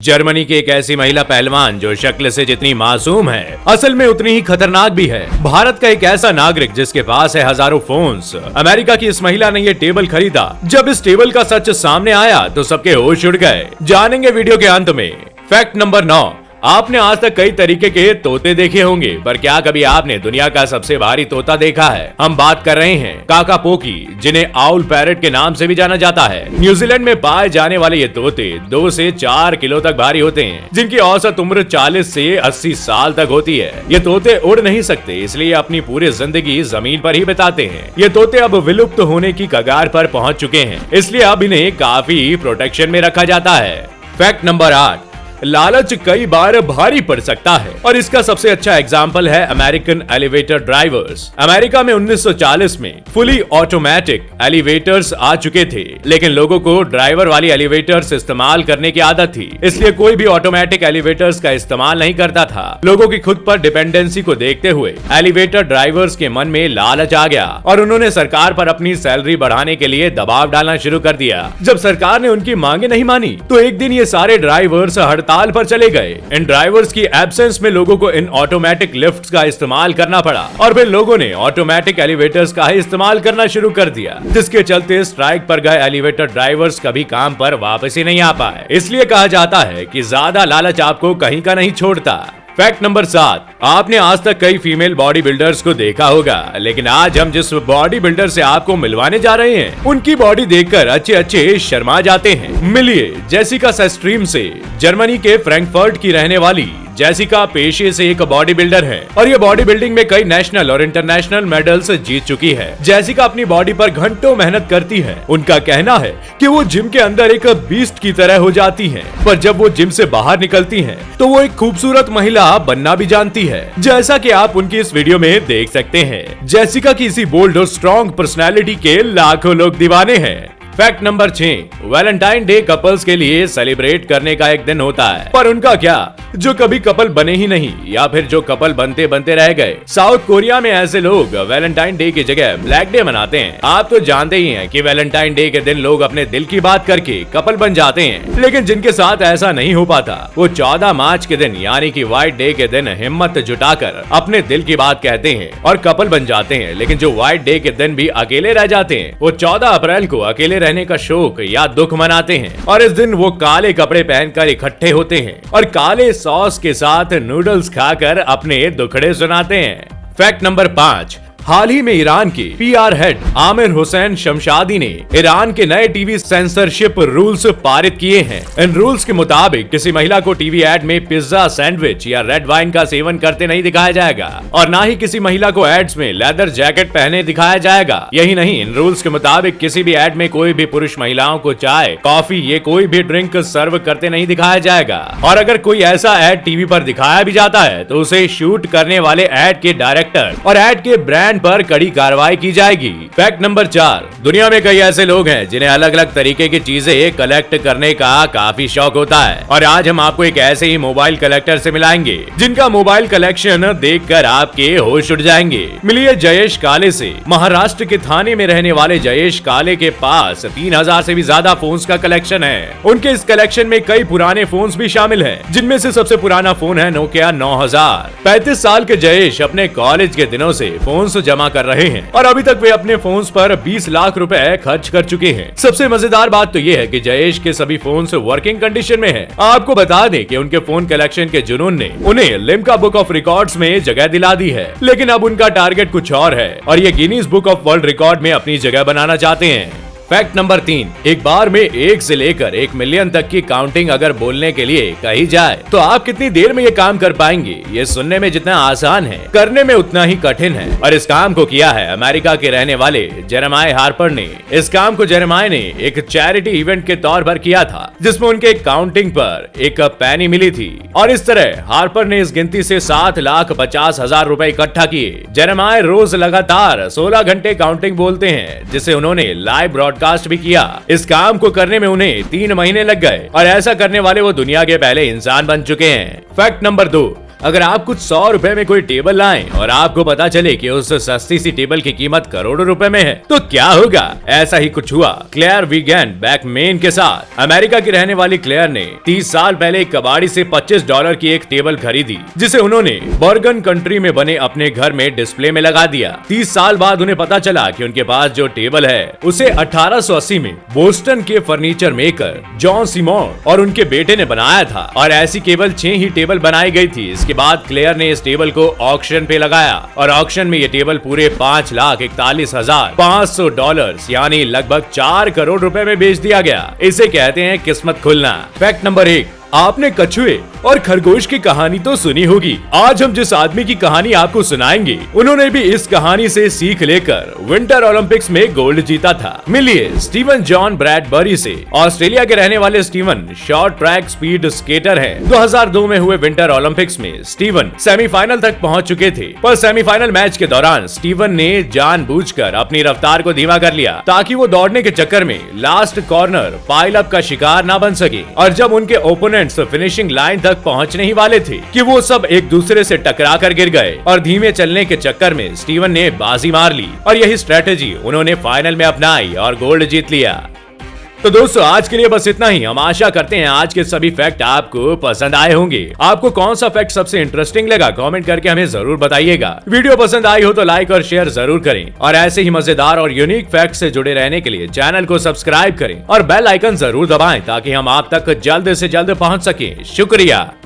Germany की एक ऐसी महिला पहलवान जो शक्ल से जितनी मासूम है, असल में उतनी ही खतरनाक भी है। भारत का एक ऐसा नागरिक जिसके पास है हजारों फोन्स। अमेरिका की इस महिला ने ये टेबल खरीदा। जब इस टेबल का सच सामने आया तो सबके होश उड़ गए। जानेंगे वीडियो के अंत में। फैक्ट नंबर 9, आपने आज तक कई तरीके के तोते देखे होंगे, पर क्या कभी आपने दुनिया का सबसे भारी तोता देखा है? हम बात कर रहे हैं काकापोकी, जिन्हें आउल पैरट के नाम से भी जाना जाता है। न्यूजीलैंड में पाए जाने वाले ये तोते 2 से 4 किलो तक भारी होते हैं, जिनकी औसत उम्र 40 से 80 साल तक होती है। ये तोते उड़ नहीं सकते, इसलिए अपनी पूरी जिंदगी जमीन पर ही बिताते हैं। ये तोते अब विलुप्त होने की कगार पर पहुंच चुके हैं, इसलिए अब इन्हें काफी प्रोटेक्शन में रखा जाता है। फैक्ट नंबर 8, लालच कई बार भारी पड़ सकता है, और इसका सबसे अच्छा एग्जाम्पल है अमेरिकन एलिवेटर ड्राइवर्स। अमेरिका में 1940 में फुली ऑटोमेटिक एलिवेटर्स आ चुके थे, लेकिन लोगों को ड्राइवर वाली एलिवेटर्स इस्तेमाल करने की आदत थी, इसलिए कोई भी ऑटोमेटिक एलिवेटर्स का इस्तेमाल नहीं करता था। लोगों की खुद पर डिपेंडेंसी को देखते हुए एलिवेटर ड्राइवर्स के मन में लालच आ गया और उन्होंने सरकार पर अपनी सैलरी बढ़ाने के लिए दबाव डालना शुरू कर दिया। जब सरकार ने उनकी मांगे नहीं मानी तो एक दिन ये सारे ड्राइवर्स हड़ताल पर चले गए। इन ड्राइवर्स की एब्सेंस में लोगों को इन ऑटोमेटिक लिफ्ट्स का इस्तेमाल करना पड़ा, और फिर लोगों ने ऑटोमेटिक एलिवेटर्स का ही इस्तेमाल करना शुरू कर दिया, जिसके चलते स्ट्राइक पर गए एलिवेटर ड्राइवर्स कभी काम पर वापस ही नहीं आ पाए। इसलिए कहा जाता है कि ज्यादा लालच आपको कहीं का नहीं छोड़ता। फैक्ट नंबर 7, आपने आज तक कई फीमेल बॉडी बिल्डर्स को देखा होगा, लेकिन आज हम जिस बॉडी बिल्डर से आपको मिलवाने जा रहे हैं, उनकी बॉडी देखकर अच्छे शर्मा जाते हैं। मिलिए जेसिका सेस्ट्रीम से। जर्मनी के फ्रैंकफर्ट की रहने वाली जेसिका पेशे से एक बॉडी बिल्डर है, और ये बॉडी बिल्डिंग में कई नेशनल और इंटरनेशनल मेडल्स जीत चुकी है। जेसिका अपनी बॉडी पर घंटों मेहनत करती है। उनका कहना है कि वो जिम के अंदर एक बीस्ट की तरह हो जाती हैं, पर जब वो जिम से बाहर निकलती हैं, तो वो एक खूबसूरत महिला बनना भी जानती है, जैसा कि आप उनकी इस वीडियो में देख सकते हैं। जेसिका की इसी बोल्ड और स्ट्रॉन्ग पर्सनैलिटी के लाखों लोग दीवाने हैं। Fact number 6, Valentine day couples के लिए सेलिब्रेट करने का एक दिन होता है, पर उनका क्या जो कभी कपल बने ही नहीं, या फिर जो कपल बनते बनते रह गए। साउथ कोरिया में ऐसे लोग वैलेंटाइन डे की जगह ब्लैक डे मनाते हैं। आप तो जानते ही हैं कि वैलेंटाइन डे के दिन लोग अपने दिल की बात करके कपल बन जाते हैं, लेकिन जिनके साथ ऐसा नहीं हो पाता, वो 14 मार्च के दिन यानी कि व्हाइट डे के दिन हिम्मत जुटाकर अपने दिल की बात कहते हैं और कपल बन जाते हैं। लेकिन जो व्हाइट डे के दिन भी अकेले रह जाते हैं, वो 14 अप्रैल को अकेले रहने का शोक या दुख मनाते हैं, और इस दिन वो काले कपड़े पहनकर इकट्ठे होते हैं और काले सॉस के साथ नूडल्स खाकर अपने दुखड़े सुनाते हैं। फैक्ट नंबर 5, हाल ही में ईरान के PR हेड आमिर हुसैन शमशादी ने ईरान के नए टीवी सेंसरशिप रूल्स पारित किए हैं। इन रूल्स के मुताबिक किसी महिला को टीवी एड में पिज्जा, सैंडविच या रेड वाइन का सेवन करते नहीं दिखाया जाएगा, और ना ही किसी महिला को एड्स में लेदर जैकेट पहने दिखाया जाएगा। यही नहीं, इन रूल्स के मुताबिक किसी भी एड में कोई भी पुरुष महिलाओं को चाय, कॉफी ये कोई भी ड्रिंक सर्व करते नहीं दिखाया जाएगा, और अगर कोई ऐसा एड टीवी पर दिखाया भी जाता है तो उसे शूट करने वाले एड के डायरेक्टर और एड के ब्रांड पर कड़ी कार्रवाई की जाएगी। फैक्ट नंबर 4, दुनिया में कई ऐसे लोग हैं जिन्हें अलग अलग तरीके की चीजें कलेक्ट करने का काफी शौक होता है, और आज हम आपको एक ऐसे ही मोबाइल कलेक्टर से मिलाएंगे जिनका मोबाइल कलेक्शन देखकर आपके होश उड़ जाएंगे। मिलिए जयेश काले से। महाराष्ट्र के थाने में रहने वाले जयेश काले के पास 3000 से भी ज्यादा फोन्स का कलेक्शन है। उनके इस कलेक्शन में कई पुराने फोन्स भी शामिल हैं, जिनमें से सबसे पुराना फोन है नोकिया 9000। 35 साल के जयेश अपने कॉलेज के दिनों से फोन्स जमा कर रहे हैं, और अभी तक वे अपने फोन्स पर 20 लाख रुपए खर्च कर चुके हैं। सबसे मजेदार बात तो ये है कि जयेश के सभी फोन्स वर्किंग कंडीशन में हैं। आपको बता दें कि उनके फोन कलेक्शन के जुनून ने उन्हें लिम्का बुक ऑफ रिकॉर्ड्स में जगह दिला दी है, लेकिन अब उनका टारगेट कुछ और है, और ये Guinness book of world record में अपनी जगह बनाना चाहते हैं। फैक्ट नंबर 3, एक बार में 1 से लेकर 1 मिलियन तक की काउंटिंग अगर बोलने के लिए कही जाए तो आप कितनी देर में ये काम कर पाएंगे? ये सुनने में जितना आसान है, करने में उतना ही कठिन है, और इस काम को किया है अमेरिका के रहने वाले जेरेमाय हार्पर ने। इस काम को जेरेमाय ने एक चैरिटी इवेंट के तौर पर किया था, जिसमें उनके काउंटिंग पर एक पैनी मिली थी, और इस तरह हार्पर ने इस गिनती से 7,50,000 रुपए इकट्ठा किए। जेरेमाय रोज लगातार 16 घंटे काउंटिंग बोलते हैं, जिसे उन्होंने लाइव ब्रॉडकास्ट भी किया। इस काम को करने में उन्हें 3 महीने लग गए, और ऐसा करने वाले वो दुनिया के पहले इंसान बन चुके हैं। फैक्ट नंबर 2, अगर आप कुछ 100 रुपए में कोई टेबल लाएं और आपको पता चले कि उस सस्ती सी टेबल की कीमत करोड़ों रुपए में है तो क्या होगा? ऐसा ही कुछ हुआ क्लेयर विगेन बैकमेन के साथ। अमेरिका की रहने वाली क्लेयर ने 30 साल पहले एक कबाड़ी से $25 की एक टेबल खरीदी, जिसे उन्होंने बर्गन कंट्री में बने अपने घर में डिस्प्ले में लगा दिया। 30 साल बाद उन्हें पता चला कि उनके पास जो टेबल है उसे 1880 में बोस्टन के फर्नीचर मेकर जॉन सीमोर और उनके बेटे ने बनाया था और ऐसी केवल 6 ही टेबल बनाई गई थी। इसके बाद क्लेयर ने इस टेबल को ऑक्शन पे लगाया और ऑक्शन में ये टेबल पूरे $5,41,500 यानी लगभग 4 करोड़ रुपए में बेच दिया गया। इसे कहते हैं किस्मत खुलना। फैक्ट नंबर 1, आपने कछुए और खरगोश की कहानी तो सुनी होगी। आज हम जिस आदमी की कहानी आपको सुनाएंगे उन्होंने भी इस कहानी से सीख लेकर विंटर ओलंपिक्स में गोल्ड जीता था। मिलिए स्टीवन जॉन ब्रैडबरी से। ऑस्ट्रेलिया के रहने वाले Steven short track speed skater हैं। 2002 में हुए विंटर ओलंपिक्स में स्टीवन सेमीफाइनल तक पहुंच चुके थे, पर सेमीफाइनल मैच के दौरान स्टीवन ने जानबूझकर अपनी रफ्तार को धीमा कर लिया ताकि वो दौड़ने के चक्कर में लास्ट कॉर्नर पाइल अप का शिकार न बन सके। और जब उनके ओपोनेंट्स फिनिशिंग लाइन तक पहुंचने ही वाले थे कि वो सब एक दूसरे से टकरा कर गिर गए और धीमे चलने के चक्कर में स्टीवन ने बाजी मार ली और यही स्ट्रेटेजी उन्होंने फाइनल में अपनाई और गोल्ड जीत लिया। तो दोस्तों आज के लिए बस इतना ही। हम आशा करते हैं आज के सभी फैक्ट आपको पसंद आए होंगे। आपको कौन सा फैक्ट सबसे इंटरेस्टिंग लगा कमेंट करके हमें जरूर बताइएगा। वीडियो पसंद आई हो तो लाइक और शेयर जरूर करें और ऐसे ही मजेदार और यूनिक फैक्ट से जुड़े रहने के लिए चैनल को सब्सक्राइब करें और बेल आइकन जरूर दबाएं ताकि हम आप तक जल्द से जल्द पहुंच सकें। शुक्रिया।